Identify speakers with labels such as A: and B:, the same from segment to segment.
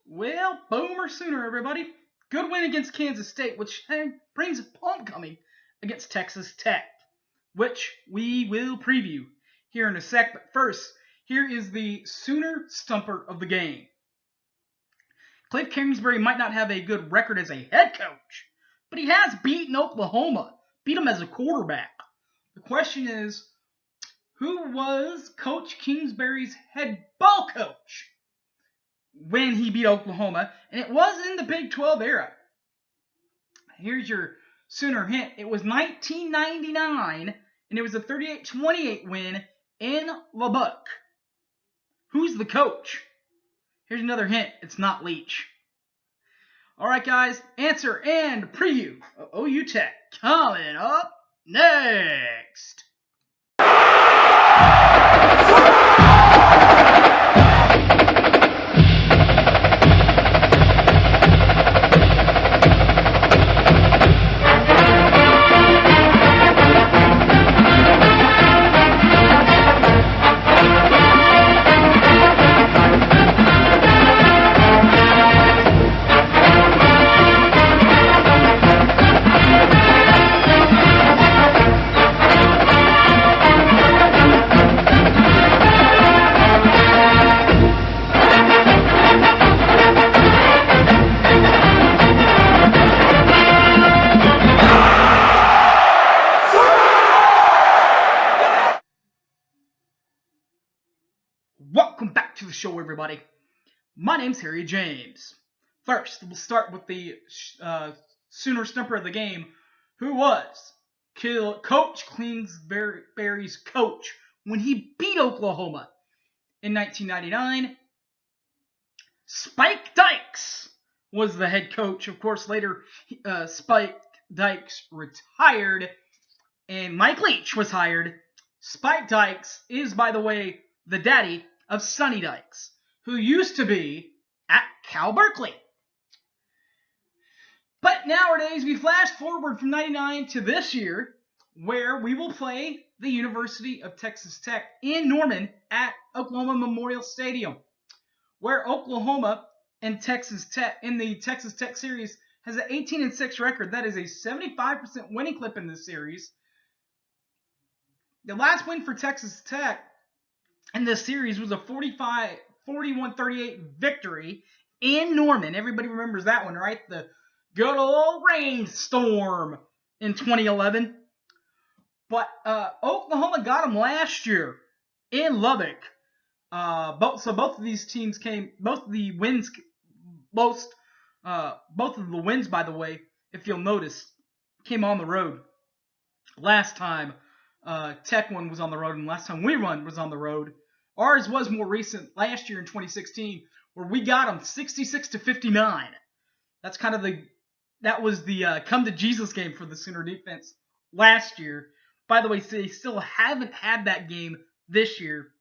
A: Well, Boomer Sooner, everybody. Good win against Kansas State, which brings homecoming against Texas Tech, which we will preview here in a sec. But first, here is the Sooner stumper of the game. Cliff Kingsbury might not have a good record as a head coach, but he has beaten Oklahoma, beat him as a quarterback. The question is, who was Coach Kingsbury's head ball coach when he beat Oklahoma? And it was in the Big 12 era. Here's your Sooner hint. It was 1999, and it was a 38-28 win in Lubbock. Who's the coach? Here's another hint. It's not Leach. All right, guys. Answer and preview of OU Tech coming up next. Welcome back to the show, everybody. My name's Harry James. First, we'll start with the Sooner stumper of the game. Who was Coach Kingsbury's coach when he beat Oklahoma in 1999? Spike Dykes was the head coach. Of course, later Spike Dykes retired and Mike Leach was hired. Spike Dykes is, by the way, the daddy of Sonny Dykes, who used to be at Cal Berkeley. But nowadays, we flash forward from 99 to this year, where we will play the University of Texas Tech in Norman at Oklahoma Memorial Stadium, where Oklahoma and Texas Tech, in the Texas Tech series, has an 18-6 record. That is a 75% winning clip in this series. The last win for Texas Tech in this series was a 41-38 victory in Norman. Everybody remembers that one, right? The good old rainstorm in 2011. But Oklahoma got them last year in Lubbock. Both of these teams came. Both of the wins, by the way, if you'll notice, came on the road. Last time Tech one was on the road, and last time we won was on the road. Ours was more recent, last year in 2016, where we got them 66-59. That's kind of that was the come to Jesus game for the Sooner defense last year. By the way, they still haven't had that game this year,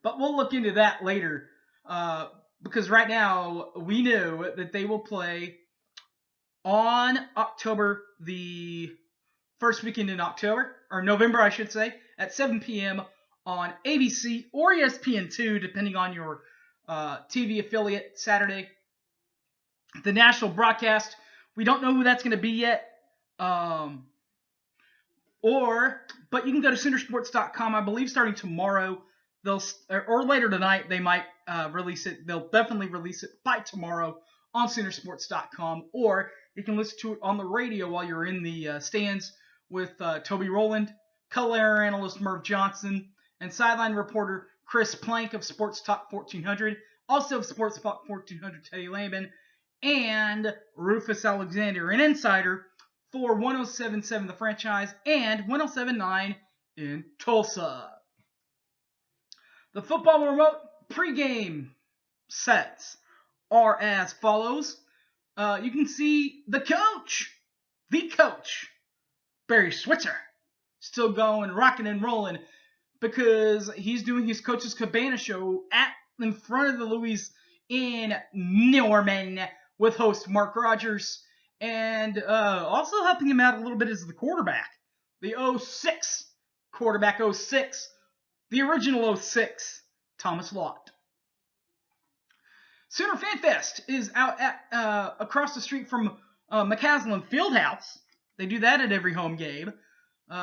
A: but we'll look into that later, because right now we know that they will play on October, the first weekend in October, or November, I should say, at 7 p.m. on ABC or ESPN2, depending on your TV affiliate, Saturday. The national broadcast, we don't know who that's going to be yet. But you can go to Soonersports.com. I believe starting tomorrow, or later tonight, they might release it. They'll definitely release it by tomorrow on Soonersports.com, or you can listen to it on the radio while you're in the stands with Toby Rowland, color analyst Merv Johnson, and sideline reporter Chris Plank of Sports Talk 1400, also of Sports Talk 1400 Teddy Lambin, and Rufus Alexander, an insider for 107.7 The Franchise and 107.9 in Tulsa. The football remote pregame sets are as follows. You can see the coach, Barry Switzer, still going, rocking and rolling, because he's doing his Coach's Cabana show in front of the Louis in Norman with host Mark Rogers, and also helping him out a little bit is the quarterback, the 06 quarterback, 06, the original 06, Thomas Lott. Sooner Fan Fest is out at across the street from McCaslin Fieldhouse. They do that at every home game.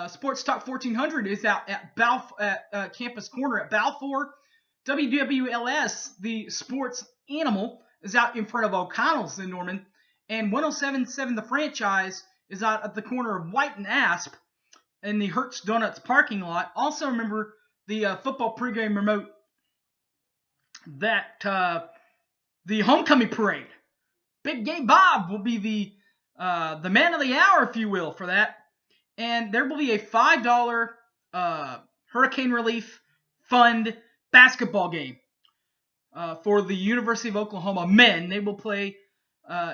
A: Sports Talk 1400 is out at Campus Corner at Balfour. WWLS, the sports animal, is out in front of O'Connell's in Norman. And 107.7 The Franchise is out at the corner of White and Asp in the Hertz Donuts parking lot. Also remember the football pregame remote that the homecoming parade. Big Game Bob will be the man of the hour, if you will, for that. And there will be a $5 Hurricane Relief Fund basketball game for the University of Oklahoma men. They will play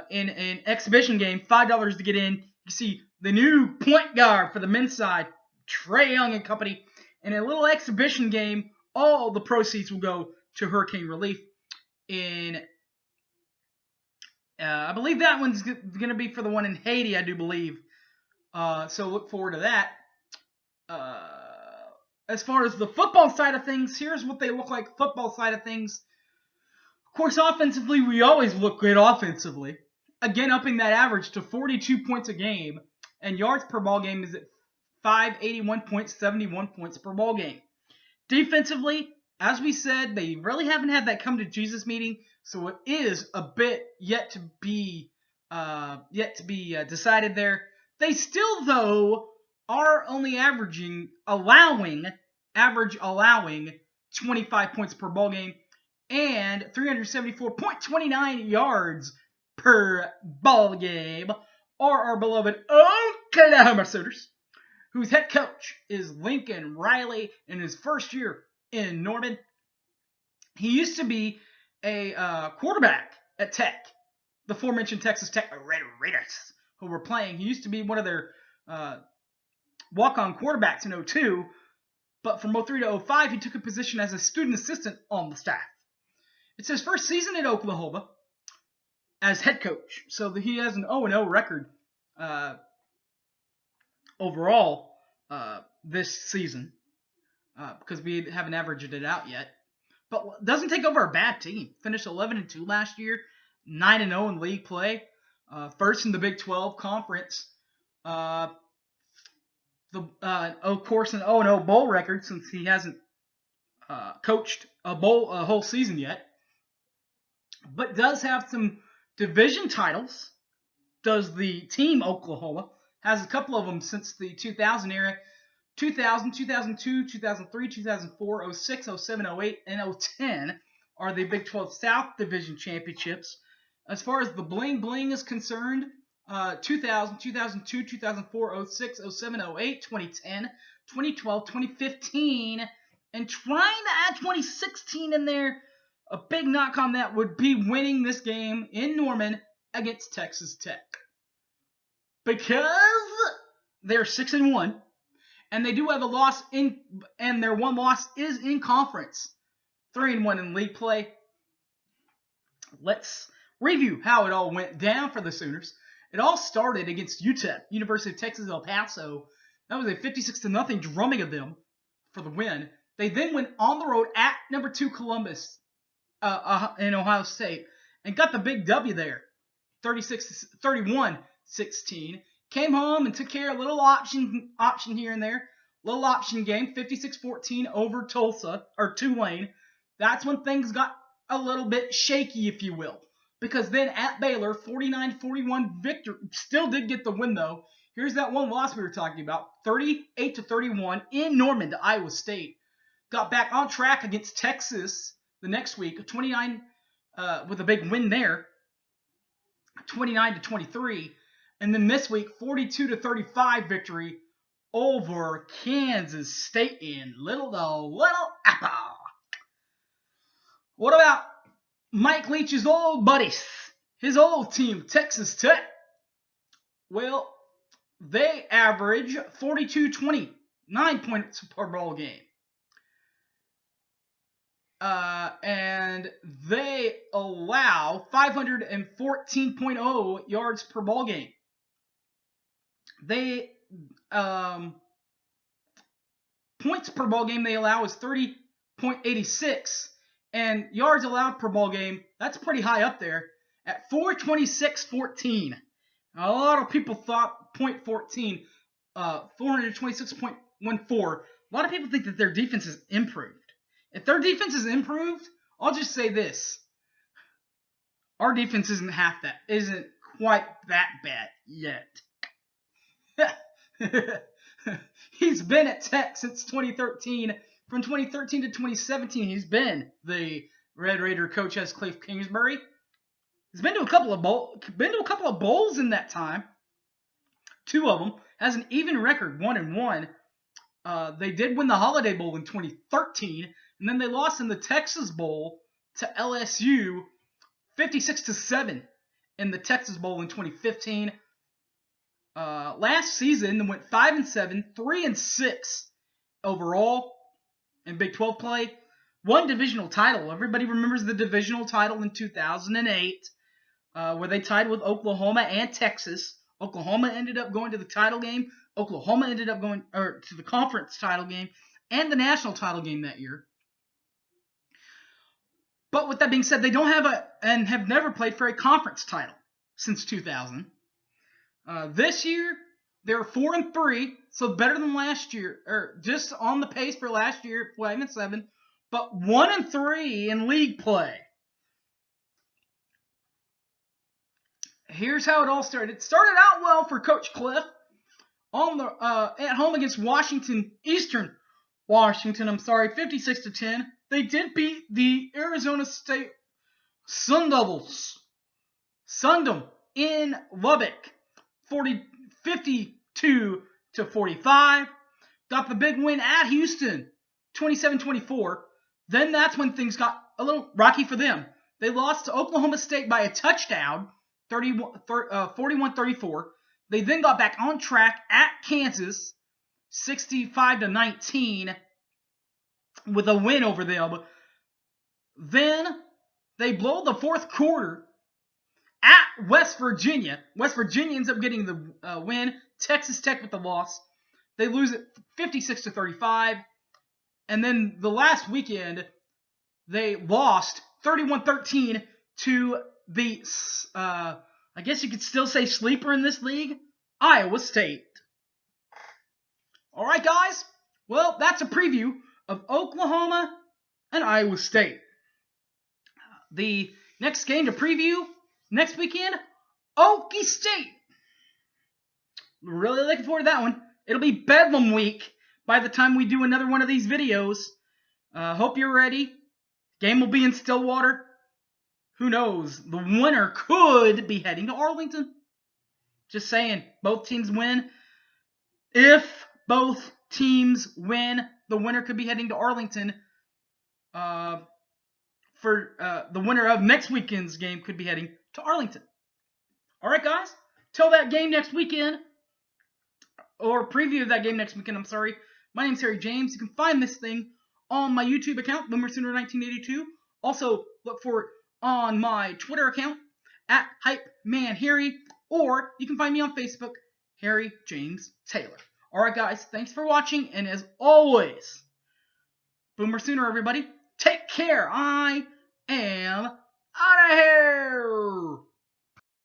A: in an exhibition game, $5 to get in. You see the new point guard for the men's side, Trae Young and company. In a little exhibition game, all the proceeds will go to Hurricane Relief. I believe that one's going to be for the one in Haiti, I do believe. So look forward to that. As far as the football side of things, here's what they look like, football side of things. Of course, offensively, we always look good offensively. Again, upping that average to 42 points a game. And yards per ball game is at 581.71 points per ball game. Defensively, as we said, they really haven't had that come to Jesus meeting, so it is a bit yet to be decided there. They still, though, are only allowing 25 points per ball game and 374.29 yards per ball game, or our beloved Oklahoma Sooners, whose head coach is Lincoln Riley in his first year in Norman. He used to be a quarterback at Tech, the aforementioned Texas Tech Raiders, who were playing. He used to be one of their walk-on quarterbacks in 02, but from 03 to 05, he took a position as a student assistant on the staff. It's his first season at Oklahoma as head coach, so he has an 0-0 record overall this season, because we haven't averaged it out yet. But doesn't take over a bad team. Finished 11-2 last year, 9-0 in league play, first in the Big 12 conference. Of course, an 0-0 bowl record since he hasn't coached a whole season yet. But does have some division titles. Does the team Oklahoma. Has a couple of them since the 2000 era. 2000, 2002, 2003, 2004, 06, 07, 08, and 010 are the Big 12 South Division Championships. As far as the bling bling is concerned, 2000, 2002, 2004, 06, 07, 08, 2010, 2012, 2015, and trying to add 2016 in there. A big knock on that would be winning this game in Norman against Texas Tech. Because they're 6-1. And they do have a loss and their one loss is in conference. 3-1 in league play. Let's review how it all went down for the Sooners. It all started against UTEP, University of Texas El Paso. That was a 56-0 drumming of them for the win. They then went on the road at number 2 Columbus in Ohio State and got the big W there, 31-16. Came home and took care of a little option here and there. Little option game, 56-14 over Tulane. That's when things got a little bit shaky, if you will. Because then at Baylor, 49-41 victory. Still did get the win, though. Here's that one loss we were talking about, 38-31 in Norman to Iowa State. Got back on track against Texas the next week, 29 with a big win there, 29-23. And then this week, 42-35 victory over Kansas State in Little Apple. What about Mike Leach's old buddies, his old team, Texas Tech? Well, they average 42-29 points per ball game. And they allow 514.0 yards per ball game. They points per ball game they allow is 30.86, And yards allowed per ball game, that's pretty high up there at 426.14. A lot of people thought .14, 426.14. A lot of people think that their defense is improved. If their defense is improved, I'll just say this. Our defense isn't quite that bad yet. He's been at Tech since 2013. From 2013 to 2017, he's been the Red Raider coach as Cliff Kingsbury. He's been to a couple of bowls in that time. 2 of them. Has an even record, 1-1. They did win the Holiday Bowl in 2013, and then they lost in the Texas Bowl to LSU 56-7 in the Texas Bowl in 2015. Last season, they went 5-7, 3-6 overall in Big 12 play. Won divisional title. Everybody remembers the divisional title in 2008, where they tied with Oklahoma and Texas. Oklahoma ended up going to the title game. Oklahoma ended up going to the conference title game and the national title game that year. But with that being said, they don't have and have never played for a conference title since 2000. This year, they're 4-3, so better than last year, or just on the pace for last year, 5-7, but 1-3 in league play. Here's how it all started. It started out well for Coach Cliff at home against Washington, 56-10. They did beat the Arizona State Sun Devils in Lubbock, 52-45. Got the big win at Houston, 27-24. Then that's when things got a little rocky for them. They lost to Oklahoma State by a touchdown, 41-34. They then got back on track at Kansas, 65-19, with a win over them. Then they blow the fourth quarter at West Virginia. West Virginia ends up getting the win. Texas Tech with the loss. They lose it 56-35. And then the last weekend, they lost 31-13 to the, I guess you could still say sleeper in this league, Iowa State. All right, guys. Well, that's a preview of Oklahoma and Iowa State. The next game to preview next weekend, Okie State. Really looking forward to that one. It'll be Bedlam week by the time we do another one of these videos. Hope you're ready. Game will be in Stillwater. Who knows? The winner could be heading to Arlington. Just saying, both teams win. If both teams win, the winner could be heading to Arlington. The winner of next weekend's game could be heading to Arlington. All right, guys. Till that game next weekend, or preview of that game next weekend, I'm sorry. My name's Harry James. You can find this thing on my YouTube account, BoomerSooner1982. Also, look for it on my Twitter account, at HypeManHarry, or you can find me on Facebook, Harry James Taylor. Alright guys, thanks for watching, and as always, Boomer Sooner everybody, take care, I am out of here!